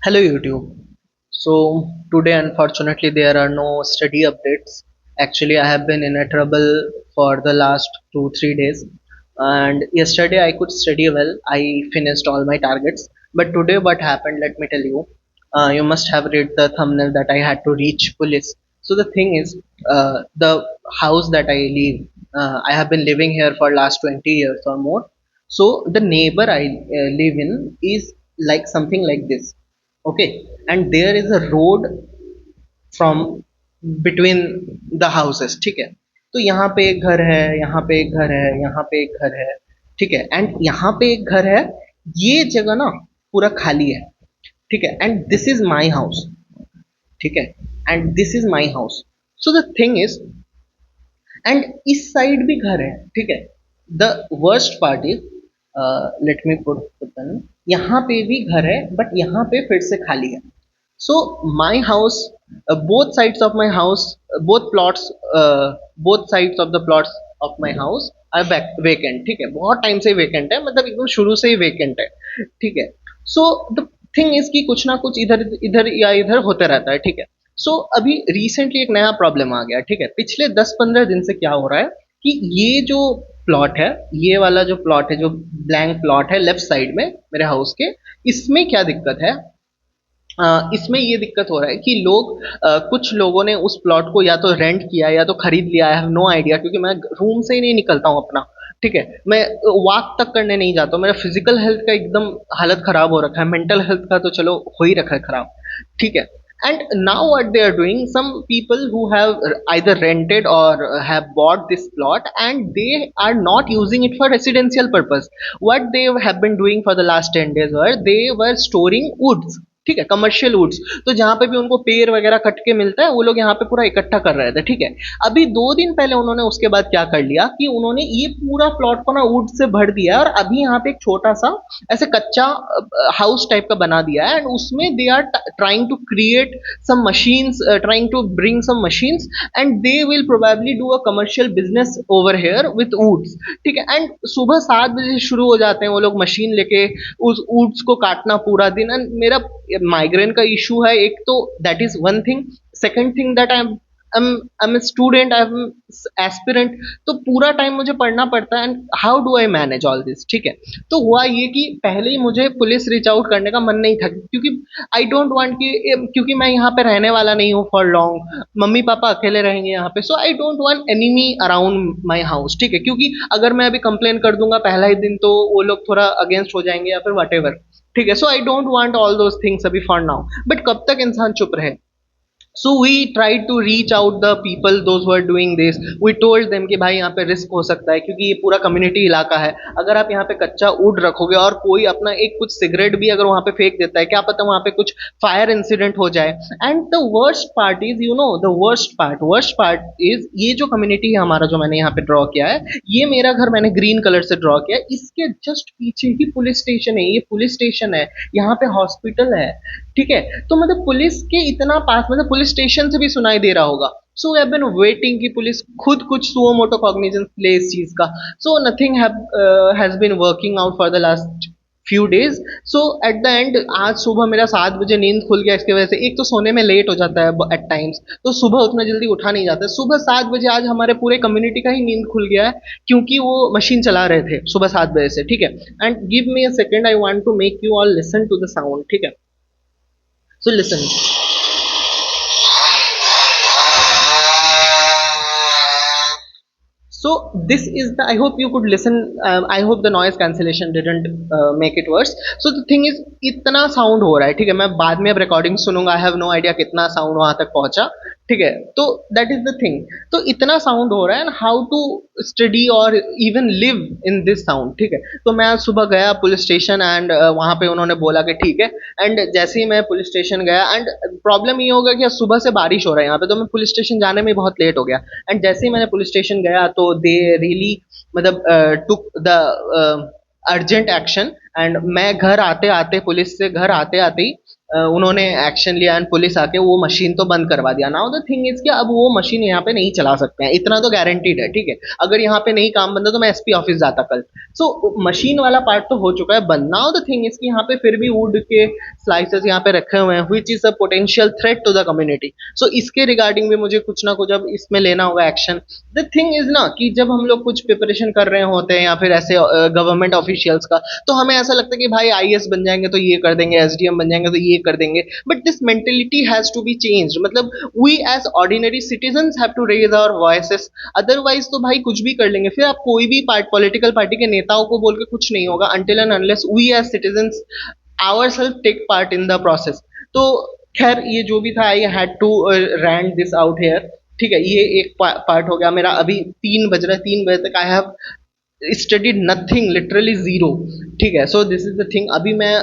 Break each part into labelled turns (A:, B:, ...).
A: Hello YouTube. So today unfortunately there are no study updates. Actually I have been in a trouble for the last 2 3 days, and yesterday I could study well. I finished all my targets. But today what happened, let me tell you. You must have read the thumbnail that I had to reach police. So the thing is, the house that I live, I have been living here for last 20 years or more. So the neighbor I live in is like something like this. Okay, and there is a road from between the houses. ठीक है, तो यहाँ पे एक घर है, यहाँ पे एक घर है, यहाँ पे एक घर है. ठीक है, एंड यहाँ पे एक घर है. ये जगह ना पूरा खाली है. ठीक है, and this is my house. ठीक है, and this is my house. So the thing is, and इस साइड भी घर है. ठीक है, the worst part is, let me put, यहाँ पे भी घर है बट यहाँ पे फिर से खाली है. So my house, both sides of my house, both plots, both sides of the plots of my house are vacant. ठीक है, बहुत टाइम से वेकेंट है, मतलब एकदम शुरू से ही वेकेंट है. ठीक है. सो द थिंग इज कि कुछ ना कुछ इधर इधर या इधर होते रहता है. ठीक है. सो अभी रिसेंटली एक नया प्रॉब्लम आ गया. ठीक है, पिछले 10 15 दिन से क्या हो रहा है कि ये जो प्लॉट है, ये वाला जो प्लॉट है, जो ब्लैंक प्लॉट है लेफ्ट साइड में मेरे हाउस के, इसमें क्या दिक्कत है. इसमें ये दिक्कत हो रहा है कि कुछ लोगों ने उस प्लॉट को या तो रेंट किया या तो खरीद लिया. आई हैव नो आइडिया, क्योंकि मैं रूम से ही नहीं निकलता हूँ अपना. ठीक है, मैं वॉक तक करने नहीं जाता हूँ. मेरा फिजिकल हेल्थ का एकदम हालत खराब हो रखा है, मेंटल हेल्थ का तो चलो हो ही रखा है खराब. ठीक है. And now what they are doing, some people who have either rented or have bought this plot, and they are not using it for residential purpose. What they have been doing for the last 10 days were they were storing woods. ठीक है, commercial woods. तो जहां पे भी उनको पेड़ वगैरह cut के मिलता है, वो लोग यहाँ पे पूरा इकट्ठा कर रहे थे. ठीक है, अभी 2 दिन पहले उन्होंने उसके बाद क्या कर लिया कि उन्होंने ये पूरा प्लॉट को ना वुड से भर दिया है, और अभी यहाँ पे एक छोटा सा ऐसे कच्चा हाउस टाइप का बना दिया है. एंड उसमें they are trying to create some machines, trying to bring some machines, and they will probably do a commercial business over here with woods. ठीक है, एंड सुबह 7 बजे शुरू हो जाते हैं वो लोग मशीन लेके उस वुड्स को काटना पूरा दिन. एंड मेरा माइग्रेन का इशू है एक, तो that is one thing. Second thing that I am student, I am aspirant, तो पूरा टाइम मुझे पढ़ना पड़ता है. And how do I manage all this. ठीक है, तो हुआ ये कि पहले ही मुझे पुलिस रीच आउट करने का मन नहीं था, क्योंकि आई डोंट वांट कि, क्योंकि मैं यहाँ पे रहने वाला नहीं हूँ फॉर लॉन्ग. मम्मी पापा अकेले रहेंगे यहाँ पे, so I don't want enemy around my house. ठीक है, क्योंकि अगर मैं अभी कंप्लेन कर दूंगा पहला ही दिन, तो वो लोग थोड़ा अगेंस्ट हो जाएंगे या फिर वट एवर. ठीक है, so I don't want all those things अभी फॉर नाउ. बट कब तक इंसान चुप रहे. So we tried to reach out the people those who are doing this. We told them कि भाई यहाँ पे रिस्क हो सकता है, क्योंकि ये पूरा कम्युनिटी इलाका है. अगर आप यहाँ पे कच्चा वुड रखोगे और कोई अपना एक कुछ सिगरेट भी अगर वहाँ पे फेंक देता है, क्या पता वहाँ पे कुछ फायर इंसिडेंट हो जाए. And the worst part is, you know, the worst part is, ये जो कम्युनिटी है हमारा, जो मैंने यहाँ पे ड्रॉ किया है, ये मेरा घर मैंने ग्रीन कलर से ड्रॉ किया है. इसके जस्ट पीछे ही पुलिस स्टेशन है. ये पुलिस स्टेशन है, यहाँ पे हॉस्पिटल है. ठीक है, तो मतलब पुलिस के इतना पास, मतलब पुलिस स्टेशन से भी सुनाई दे रहा होगा. So we have been waiting कि पुलिस खुद कुछ सुओ मोटो कॉग्निजेंस ले इस चीज का. So nothing has been working out for the last few days. So at the end आज सुबह मेरा 7 बजे नींद खुल गया. इसकी वजह से एक तो सोने में लेट हो जाता है एट टाइम्स, तो सुबह उतना जल्दी उठा नहीं जाता. सुबह 7 बजे आज हमारे पूरे कम्युनिटी का ही नींद खुल गया है, क्योंकि वो मशीन चला रहे थे सुबह 7 बजे से. ठीक है, and give me a second, I want to make you all listen to the sound. ठीक है, so listen. So this is the, I hope you could listen. I hope the noise cancellation didn't make it worse. So the thing is, इतना sound हो रहा है. ठीक है, मैं बाद में अब रिकॉर्डिंग सुनूंगा. आई हैव नो आइडिया कितना साउंड वहां तक पहुंचा. ठीक है, तो दैट इज द थिंग. तो इतना साउंड हो रहा है, एंड हाउ टू स्टडी और even live in this sound. ठीक है, तो मैं आज सुबह गया पुलिस स्टेशन, एंड वहां पे उन्होंने बोला कि ठीक है. एंड जैसे ही मैं पुलिस स्टेशन गया, एंड प्रॉब्लम ये होगा कि सुबह से बारिश हो रहा है यहाँ पे, तो मैं पुलिस स्टेशन जाने में बहुत लेट हो गया. एंड जैसे ही मैंने पुलिस स्टेशन गया, तो दे रियली, मतलब took the urgent action. And मैं घर आते आते, पुलिस से घर आते आते ही उन्होंने एक्शन लिया एंड पुलिस आके वो मशीन तो बंद करवा दिया। नाउ द थिंग इज कि अब वो मशीन यहाँ पे नहीं चला सकते हैं, इतना तो गारंटीड है, ठीक है। अगर यहाँ पे नहीं काम बनता तो मैं एसपी ऑफिस जाता कल। सो मशीन वाला पार्ट तो हो चुका है बंद। नाउ द थिंग इज कि यहाँ पे फिर भी वुड के स्लाइसेस यहाँ पे रखे हुए हैं which is a potential threat to the community. सो इसके रिगार्डिंग भी मुझे कुछ ना कुछ अब इसमें लेना होगा एक्शन। द थिंग इज ना कि जब हम लोग कुछ प्रिपरेशन कर रहे होते हैं या फिर ऐसे गवर्नमेंट ऑफिशियल्स का, तो हमें ऐसा लगता है कि भाई आईएएस बन जाएंगे तो ये कर देंगे, एसडीएम बन जाएंगे तो ये कर देंगे। But this mentality has to be changed. मतलब we as ordinary citizens have to raise our voices. Otherwise तो भाई कुछ भी कर लेंगे, फिर आप कोई भी पॉलिटिकल पार्टी के नेताओं को बोल के कुछ नहीं होगा until and unless we as citizens ourselves take part in the process। तो खैर ये जो भी था, I had to rant this out here. ठीक है, ये एक पार्ट हो गया मेरा। अभी 3 बज रहा है, 3 बजे तक I have studied nothing, literally zero. ठीक है, so this is the thing. अभी मैं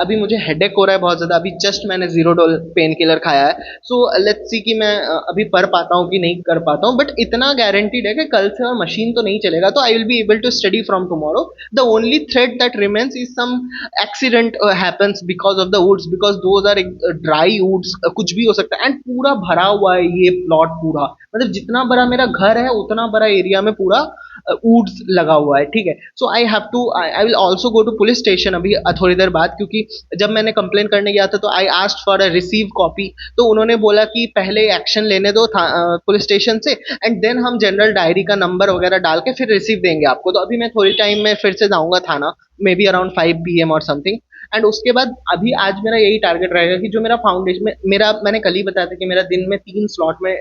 A: अभी मुझे हेडेक हो रहा है बहुत ज्यादा। अभी जस्ट मैंने जीरो डोल पेन किलर खाया है। सो लेट्स सी कि मैं अभी पढ़ पाता हूँ कि नहीं कर पाता हूँ। बट इतना गारंटीड है कि कल से मशीन तो नहीं चलेगा, तो I will be able to study from tomorrow. The only threat that remains is some accident happens because of the woods, because those are dry woods. कुछ भी हो सकता है एंड पूरा भरा हुआ है ये प्लॉट पूरा। मतलब जितना बड़ा मेरा घर है उतना बड़ा एरिया में पूरा वुड्स लगा हुआ है। ठीक है, so I have to, I will also go to police station अभी थोड़ी देर बाद, क्योंकि जब मैंने कंप्लेन करने गया था तो I asked for a receive copy. तो उन्होंने बोला कि पहले एक्शन लेने दो पुलिस स्टेशन से एंड देन हम जनरल डायरी का नंबर वगैरह डाल के फिर रिसीव देंगे आपको। तो अभी मैं थोड़ी टाइम में फिर से जाऊंगा थाना, मे बी अराउंड 5 PM और समथिंग। एंड उसके बाद अभी आज मेरा यही टारगेट रहेगा कि जो मेरा फाउंडेशन में मेरा, मैंने कल ही बताया था कि मेरा दिन में 3 स्लॉट में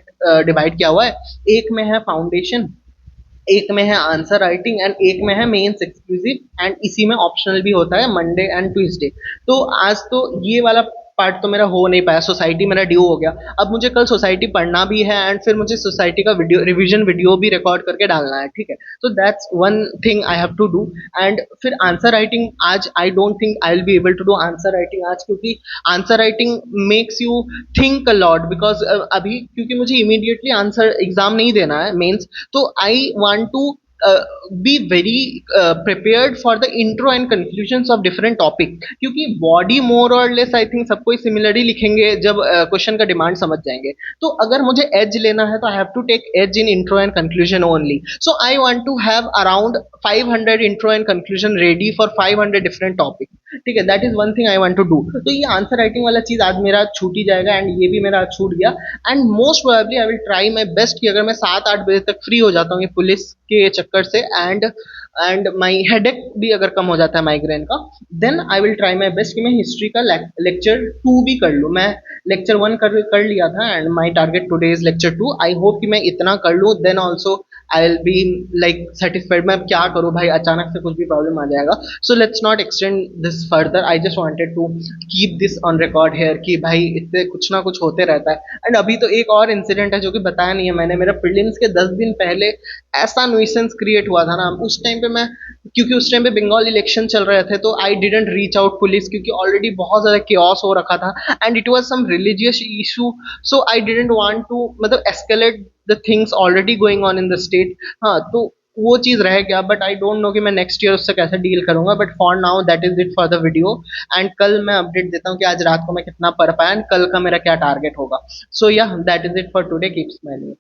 A: डिवाइड किया हुआ है। एक में है फाउंडेशन, एक में है आंसर राइटिंग एंड एक में है मेंस एक्सक्लूसिव, एंड इसी में ऑप्शनल भी होता है मंडे एंड ट्यूसडे। तो आज तो ये वाला पार्ट तो मेरा हो नहीं पाया, सोसाइटी मेरा ड्यू हो गया। अब मुझे कल सोसाइटी पढ़ना भी है एंड फिर मुझे सोसाइटी का वीडियो रिवीजन वीडियो भी रिकॉर्ड करके डालना है। ठीक है, तो that's one thing I have to do. And फिर आंसर राइटिंग आज I don't think I will be able to do answer writing आज, क्योंकि answer writing makes you think a lot. Because अभी क्योंकि मुझे इमीडिएटली आंसर एग्जाम नहीं देना है मेंस, तो I want to be very prepared for the intro and conclusions of different topic। क्योंकि बॉडी मोर और लेस आई थिंक सबको सिमिलरली लिखेंगे जब क्वेश्चन का डिमांड समझ जाएंगे। तो अगर मुझे एज लेना है तो I have to take edge in intro and conclusion only. So I want to have around 500 intro and conclusion ready for 500 different topic. ठीक है, that is one thing I want to do. तो ये answer writing वाला चीज आज मेरा छूट ही जाएगा एंड ये भी मेरा आज छूट गया। And most probably I will try my best कि अगर मैं 7-8 बजे तक फ्री हो जाता हूँ ये पुलिस के चक्कर से एंड माई हेडेक भी अगर कम हो जाता है माइग्रेन का, then I will try my best कि मैं हिस्ट्री का लेक्चर 2 भी कर लूँ। मैं लेक्चर 1 कर लिया था and my target today is lecture 2। I hope कि मैं इतना कर लूँ, then also I will be like satisfied. मैं क्या करूँ भाई, अचानक से कुछ भी प्रॉब्लम आ जाएगा। So let's not extend this further. I just wanted to keep this on record here कि भाई इससे कुछ ना कुछ होते रहता है। एंड अभी तो एक और इंसिडेंट है जो कि बताया नहीं है मैंने। मेरा प्रीलिम्स के 10 दिन पहले ऐसा न्यूसेंस क्रिएट हुआ था ना उस टाइम पे। मैं, क्योंकि उस टाइम पे बंगाल इलेक्शन चल रहे थे, तो I didn't reach out police, क्योंकि ऑलरेडी बहुत ज्यादा केओस हो रखा था and it was some religious issue. So I didn't want to मतलब escalate the things already going on in the state. हाँ, तो वो चीज रह गया। बट आई डोंट नो कि मैं नेक्स्ट ईयर उससे कैसे डील करूंगा। But for now that is it for the video. And कल मैं अपडेट देता हूँ कि आज रात को मैं कितना पढ़ पाया, कल का मेरा क्या टारगेट होगा। सो या that is it for today. Keep smiling.